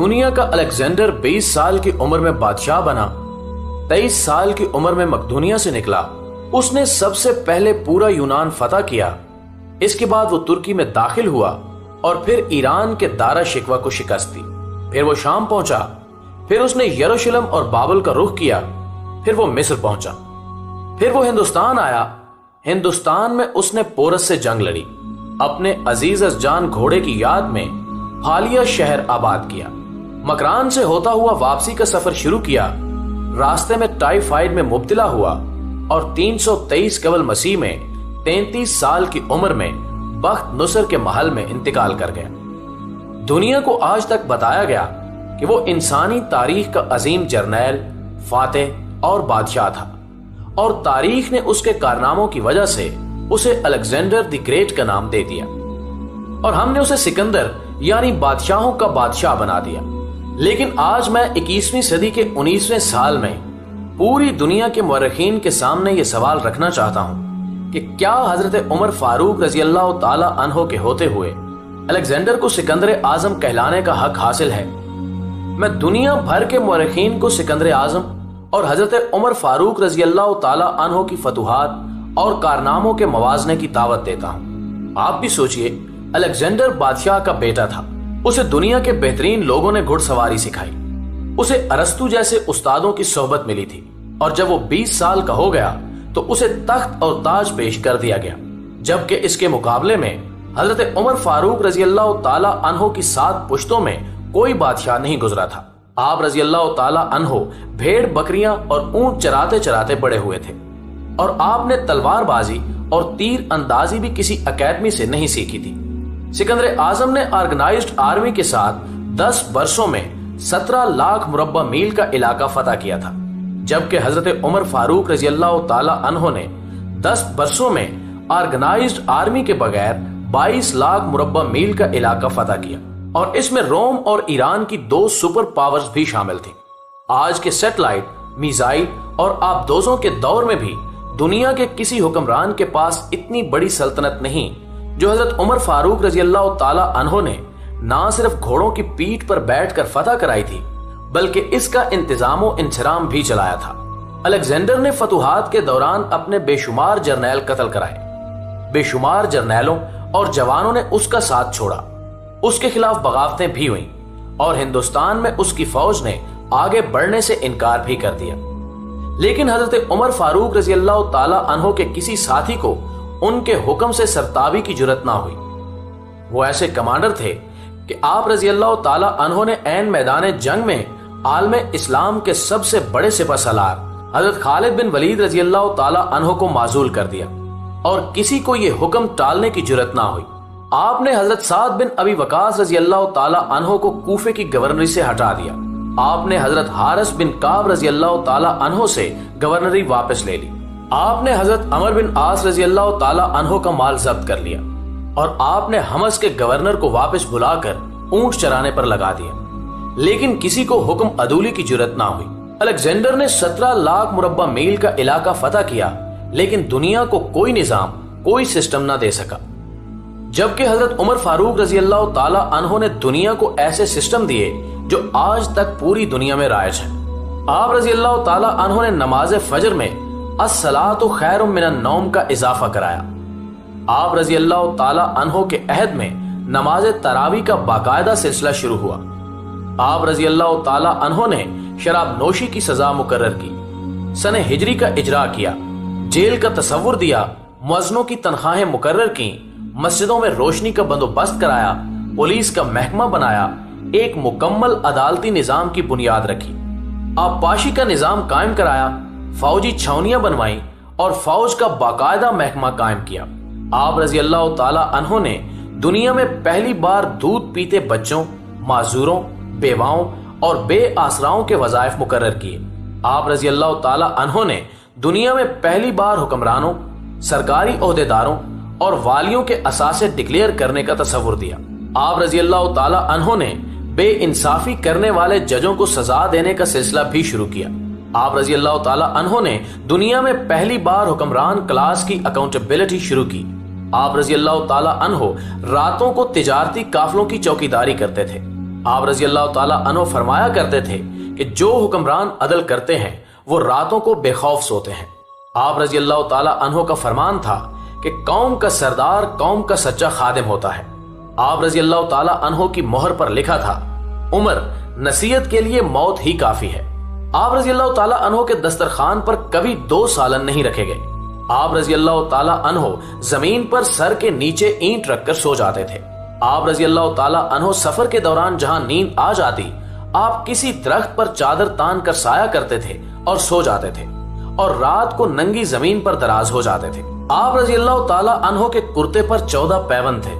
मकदूनिया का अलेक्जेंडर 20 साल की उम्र में बादशाह बना। 23 साल की उम्र में मकदूनिया से निकला। उसने सबसे पहले पूरा यूनान फतह किया। इसके बाद वो तुर्की में दाखिल हुआ और फिर ईरान के दारा शिकवा को शिकस्त दी। फिर वो शाम पहुंचा। फिर उसने यरूशलेम और बाबल का रुख किया। फिर वो मिस्र पहुंचा। फिर वो हिंदुस्तान आया। हिंदुस्तान में उसने पोरस से जंग लड़ी। अपने अजीज जान घोड़े की याद में हालिया शहर आबाद किया। मकरान से होता हुआ वापसी का सफर शुरू किया। रास्ते में टाइफाइड में मुब्तला हुआ और 323 कबल मसीह में 33 साल की उम्र में बख्त नुसर के महल में इंतकाल कर गया। दुनिया को आज तक बताया गया कि वो इंसानी तारीख का अजीम जर्नैल, फातेह और बादशाह था, और तारीख ने उसके कारनामों की वजह से उसे अलेक्जेंडर द ग्रेट का नाम दे दिया और हमने उसे सिकंदर यानी बादशाहों का बादशाह बना दिया। लेकिन आज मैं 21वीं सदी के 19वें साल में पूरी दुनिया के मुअर्रिखीन के सामने यह सवाल रखना चाहता हूं कि क्या हजरत उमर फारूक रजी अल्लाह ताला अन्हो के होते हुए अलेक्जेंडर को सिकंदर आजम कहलाने का हक हासिल है? मैं दुनिया भर के मुअर्रिखीन को सिकंदर आजम और हजरत उमर फारूक रजी अल्लाह ताला अन्हो की फतुहात और कारनामों के मवाजने की दावत देता हूं। आप भी सोचिए, अलेक्जेंडर बादशाह का बेटा था। उसे दुनिया के बेहतरीन लोगों ने घुड़सवारी सिखाई। उसे अरस्तु जैसे उस्तादों की सोहबत मिली थी और जब वो 20 साल का हो गया तो उसे तख्त और ताज पेश कर दिया गया। जबकि इसके मुकाबले में हजरत उमर फारूक रजी अल्लाह ताला अन्हो की 7 पुश्तों में कोई बादशाह नहीं गुजरा था। आप रजी अल्लाह ताला अन्हो भेड़ बकरियां और ऊंट चराते चराते बड़े हुए थे और आपने तलवारबाजी और तीर अंदाजी भी किसी अकेडमी से नहीं सीखी थी। सिकंदर आजम ने ऑर्गेनाइज्ड आर्मी के साथ 10 वर्षों में 17 लाख मुरब्बा मील का इलाका फतह किया था, जबकि हजरत उमर फारूक रजी अल्लाह ताला अन्हो ने 10 वर्षों में ऑर्गेनाइज्ड आर्मी के बगैर 22 लाख मुरब्बा मील का इलाका फतह किया, और इसमें रोम और ईरान की 2 सुपर पावर्स भी शामिल थी। आज के सैटेलाइट, मिसाइल और आबदोजों के दौर में भी दुनिया के किसी हुक्मरान के पास इतनी बड़ी सल्तनत नहीं जो हजरत उमर फारूक रजी अल्लाह ताला अन्हो ने ना सिर्फ घोड़ों की पीठ पर बैठकर फतह कराई थी, बल्कि इसका इंतजामो इंतजाम भी चलाया था। अलेक्जेंडर ने फतुहात के दौरान अपने बेशुमार जर्नैल कत्ल कराए। बेशुमार जर्नैलों और जवानों ने उसका साथ छोड़ा। उसके खिलाफ बगावतें भी हुई और हिंदुस्तान में उसकी फौज ने आगे बढ़ने से इनकार भी कर दिया। लेकिन हजरत उमर फारूक रजी अल्लाह ताला अन्हो के किसी साथी को उनके हुक्म से सरताबी की जुर्रत ना हुई। वो ऐसे कमांडर थे कि आप रजी अल्लाह ताला अन्हो ने ऐन मैदान जंग में आलम इस्लाम के सबसे बड़े सिपहसालार हजरत खालिद बिन वलीद रजी अल्लाह ताला अन्हो को माजूल कर दिया और किसी को यह हुक्म टालने की जुर्रत ना हुई। आपने हजरत साद बिन अबी वकास रजी अल्लाह ताला अन्हो को कूफे की गवर्नरी से हटा दिया। आपने हजरत हारिस बिन काब रजी अल्लाह ताला अन्हो से गवर्नरी वापस ले ली। आपने हजरत अमर बिन आस रजी अल्लाह ताला अन्हो का माल जब्त कर लिया और आपने हमस के गवर्नर को वापस बुलाकर ऊंट चराने पर लगा दिया। लेकिन किसी को हुक्म अदूली की जुर्रत ना हुई। अलेक्जेंडर ने 17 लाख मुरब्बा मील का इलाका फतह किया, लेकिन दुनिया को कोई निजाम, कोई सिस्टम ना दे सका। जबकि हजरत उमर फारूक रजी अल्लाह ताला अन्हो ने दुनिया को ऐसे सिस्टम दिए जो आज तक पूरी दुनिया में राइज है। आप रजी अल्लाह ताला अन्हो ने नमाज फजर में अस्सलातु खैरुम मिनन नौम का इजाफा कराया। आप रजी अल्लाह ताला अन्हो के अहद में नमाज तरावी का बाकायदा सिलसिला शुरू हुआ। आप रजी अल्लाह ताला अन्हो ने शराब नोशी की सजा मुकर्रर की, सने हिजरी का इजरा किया, जेल का तसव्वुर दिया, मुअज्जिनों की तनख्वाहें मुकर्रर की, मस्जिदों में रोशनी का बंदोबस्त कराया, पुलिस का महकमा बनाया, एक मुकम्मल अदालती निजाम की बुनियाद रखी, आबपाशी का निजाम कायम कराया, फौजी छावनियां बनवाई और फौज का बाकायदा महकमा कायम किया। आप रजी अल्लाह ताला अन्हो ने दुनिया में पहली बार दूध पीते बच्चों, माजूरों, बेवाओं और बेआसराओं के वज़ाइफ मुकर्रर किए। आप रजी अल्लाह ताला अन्हो ने दुनिया में पहली बार हुक्मरानों, सरकारी ओहदेदारों और वालियों के असासे डिक्लेयर करने का तसव्वुर दिया। आप रजी अल्लाह ताला अन्हो ने बेइंसाफी करने वाले जजों को सजा देने का सिलसिला भी शुरू किया। आप रजी अल्लाह ताला अन्हो ने दुनिया में पहली बार हुक्मरान क्लास की अकाउंटेबिलिटी शुरू की। आप रजी अल्लाह ताला अन्हो रातों को तिजारती काफलों की चौकीदारी करते थे। आप रजी अल्लाह ताला अन्हो फरमाया करते थे कि जो हुक्मरान अदल करते हैं वो रातों को बेखौफ सोते हैं। आप रजी अल्लाह ताला अन्हो का फरमान था कि कौम का सरदार कौम का सच्चा खादिम होता है। आप रजी अल्लाह ताला अन्हो की मोहर पर लिखा था, उमर नसीहत के लिए मौत ही काफी है। आप रजी अल्लाह ताला अन्हो के दस्तरखान पर कभी 2 सालन नहीं रखे गए। आप रजी अल्लाह ताला अन्हो जमीन पर सर के नीचे ईंट रखकर सो जाते थे। आप रजी अल्लाह ताला अन्हो सफर के दौरान जहां नींद आ जाती, आप किसी दरख्त पर चादर तान कर साया करते थे और सो जाते थे और रात को नंगी जमीन पर दराज हो जाते थे। आप रजी अल्लाह ताला अन्हो के कुर्ते पर 14 पैबंद थे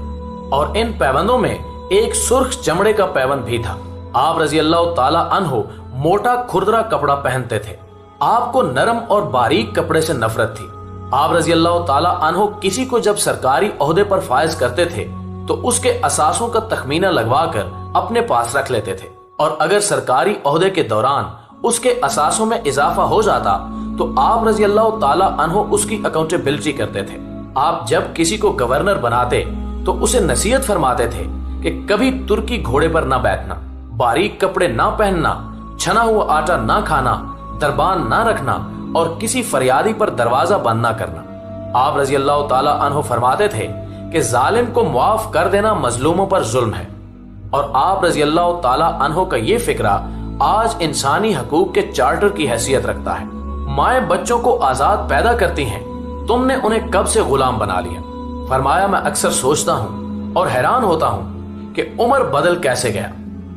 और इन पैबंदों में एक सुर्ख चमड़े का पैबंद भी था। आप रजी अल्लाह ताला अन्हो मोटा खुरदरा कपड़ा पहनते थे। आपको नरम और बारीक कपड़े से नफरत थी। आप रजी अल्लाह ताला अन्हो किसी को जब सरकारी ओहदे पर फायज करते थे तो उसके असासों का तखमीना लगवाकर अपने पास रख लेते थे और अगर सरकारी ओहदे के दौरान उसके असासों में इजाफा हो जाता तो आप रजी अल्लाह ताला अन्हो उसकी अकाउंटेबिलिटी करते थे। आप जब किसी को गवर्नर बनाते तो उसे नसीहत फरमाते थे कि कभी तुर्की घोड़े पर ना बैठना, बारीक कपड़े ना पहनना, छना हुआ आटा ना खाना, दरबान ना रखना और किसी फरियादी पर दरवाजा बंद ना करना। आप रजी अल्लाह ताला अन्हो फरमाते थे कि जालिम को मुआफ कर देना मजलूमों पर जुल्म है। और आप रजी अल्लाह ताला अन्हो का ये फिक्रा आज इंसानी हकूक के चार्टर की हैसियत रखता है। माए बच्चों को आजाद पैदा करती हैं, तुमने उन्हें कब से गुलाम बना लिया। फरमाया, मैं अक्सर सोचता हूँ और हैरान होता हूँ कि उमर बदल कैसे गया।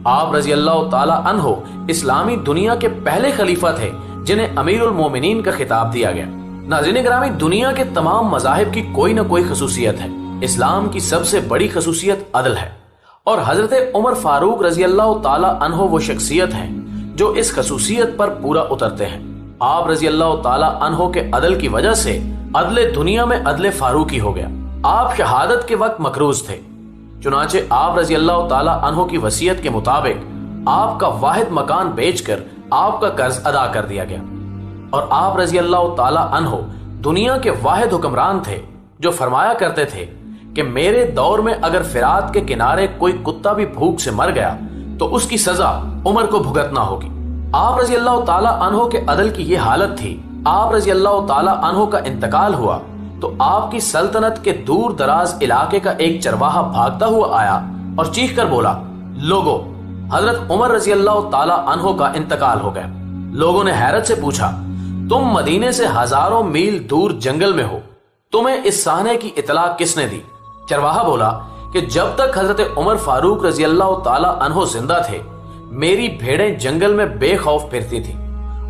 आप रजी अल्लाह ताला अन्हो इस्लामी दुनिया के पहले खलीफा थे जिन्हें अमीरुल मोमिनीन का खिताब दिया गया। नाज़रीन ग्रामी, दुनिया के तमाम मज़ाहिब की कोई ना कोई खसूसियत है। इस्लाम की सबसे बड़ी खसूसियत अदल है और हजरत उमर फारूक रजी अल्लाह ताला अन्हो वो शख्सियत हैं जो इस खसूसियत पर पूरा उतरते हैं। आप रजी अल्लाह ताला अन्हो के अदल की वजह से अदले दुनिया में अदले फारूकी हो गया। आप शहादत के वक्त मकरूज थे, चुनाचे आप रजी अल्लाह ताला अन्हो की वसीयत के मुताबिक आपका वाहिद मकान बेचकर आपका कर्ज अदा कर दिया गया और आप रजी अल्लाह ताला अन्हो दुनिया के वाहिद हुक्मरान थे जो फरमाया करते थे कि मेरे दौर में अगर फिरात के किनारे कोई कुत्ता भी भूख से मर गया तो उसकी सजा उमर को भुगतना होगी। आप रजी अल्लाह ताला अन्हो के अदल की ये हालत थी। आप रजी अल्लाह ताला अन्हो का इंतकाल हुआ तो आपकी सल्तनत के दूर दराज इलाके का एक चरवाहा भागता हुआ आया और चीख कर बोला, लोगो, हजरत उमर रजी अल्लाह ताला अन्हो का इंतकाल हो गया। लोगों ने हैरत से पूछा, तुम मदीने से हजारों मील दूर जंगल में हो, तुम्हें इस साहने की इतला किसने दी? चरवाहा बोला कि जब तक हजरत उमर फारूक रजी अल्लाह ताला अन्हो जिंदा थे, मेरी भेड़ें जंगल में बेखौफ फिरती थी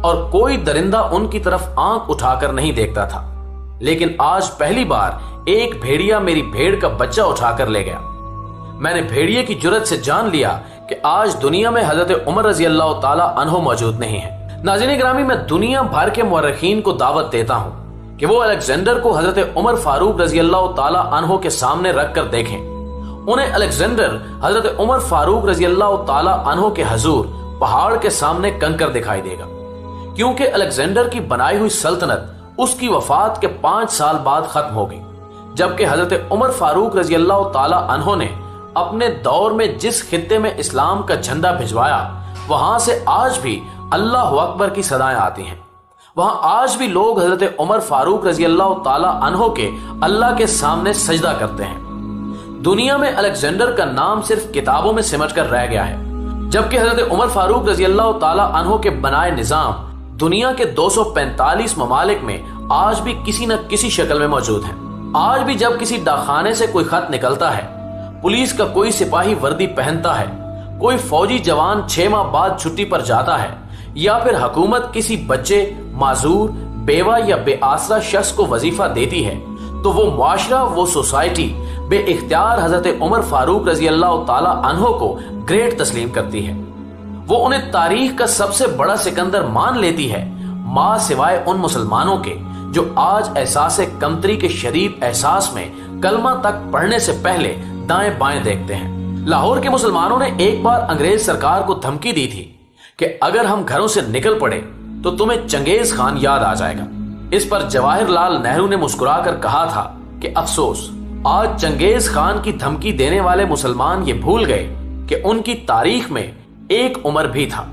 और कोई दरिंदा उनकी तरफ आंख उठाकर नहीं देखता था। लेकिन आज पहली बार एक भेड़िया मेरी भेड़ का बच्चा उठाकर ले गया। मैंने भेड़िए की जुर्रत से जान लिया कि आज दुनिया में हजरत उमर रजी अल्लाह ताला अन्हो मौजूद नहीं है। नाज़रीन गिरामी, मैं दुनिया भर के मुअर्रिखीन को दावत देता हूँ कि वो अलेक्जेंडर को हजरत उमर फारूक रजी अल्लाह ताला अन्हो के सामने रख कर देखें। उन्हें अलेक्जेंडर हजरत उमर फारूक रजी अल्लाह ताला अन्हो के हजूर पहाड़ के सामने कंकर दिखाई देगा, क्योंकि अलेक्जेंडर की बनाई हुई सल्तनत उसकी वफात के 5 साल बाद खत्म हो गई, जबकि हजरत उमर फारूक रजी अल्लाह ताला अन्हो ने अपने दौर में जिस खित्ते में इस्लाम का झंडा भिजवाया वहां से आज भी अल्लाह अकबर की सदाएं आती हैं। वहां आज भी लोग हजरत उमर फारूक रजी अल्लाह ताला अन्हो के अल्लाह के सामने सजदा करते हैं। दुनिया में अलेक्जेंडर का नाम सिर्फ किताबों में सिमट कर रह गया है, जबकि हजरत उमर फारूक रजी अल्लाह ताला अन्हो के बनाए निजाम दुनिया के 245 ममालिक में आज भी किसी न किसी शक्ल में मौजूद है। आज भी जब किसी डाकखाने से कोई खत निकलता है, पुलिस का कोई सिपाही वर्दी पहनता है, कोई फौजी जवान 6 माह बाद छुट्टी पर जाता है या फिर हुकूमत किसी बच्चे, माजूर, बेवा या बेआसरा शख्स को वजीफा देती है, तो वो मुआशरा, वो सोसाइटी बे इख्तियार हजरत उमर फारूक रजी अल्लाह ताला अन्हो को ग्रेट तस्लीम करती है। वो उन्हें तारीख का सबसे बड़ा सिकंदर मान लेती है, मां सिवाय उन मुसलमानों के जो आज एहसास कमतरी के शदीद एहसास में कलमा तक पढ़ने से पहले दाएं बाएं देखते हैं। लाहौर के मुसलमानों ने एक बार अंग्रेज सरकार को धमकी दी थी कि अगर हम घरों से निकल पड़े तो तुम्हें चंगेज खान याद आ जाएगा। इस पर जवाहरलाल नेहरू ने मुस्कुराकर कहा था कि अफसोस, आज चंगेज खान की धमकी देने वाले मुसलमान ये भूल गए कि उनकी तारीख में एक उमर भी था,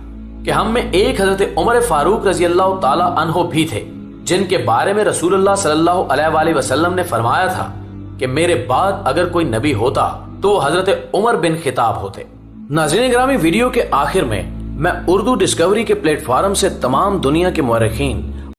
कि हम में एक हजरत उमर फारूक रजी अल्लाह ताला अन्हो भी थे, जिनके बारे में रसूलुल्लाह सल्लल्लाहु अलैहि वसल्लम ने फरमाया था कि मेरे बाद अगर कोई नबी होता तो हजरत उमर बिन खिताब होते। नाज़रीन ग्रामी, वीडियो के आखिर में मैं उर्दू डिस्कवरी के प्लेटफॉर्म से तमाम दुनिया के मुअर्रिखीन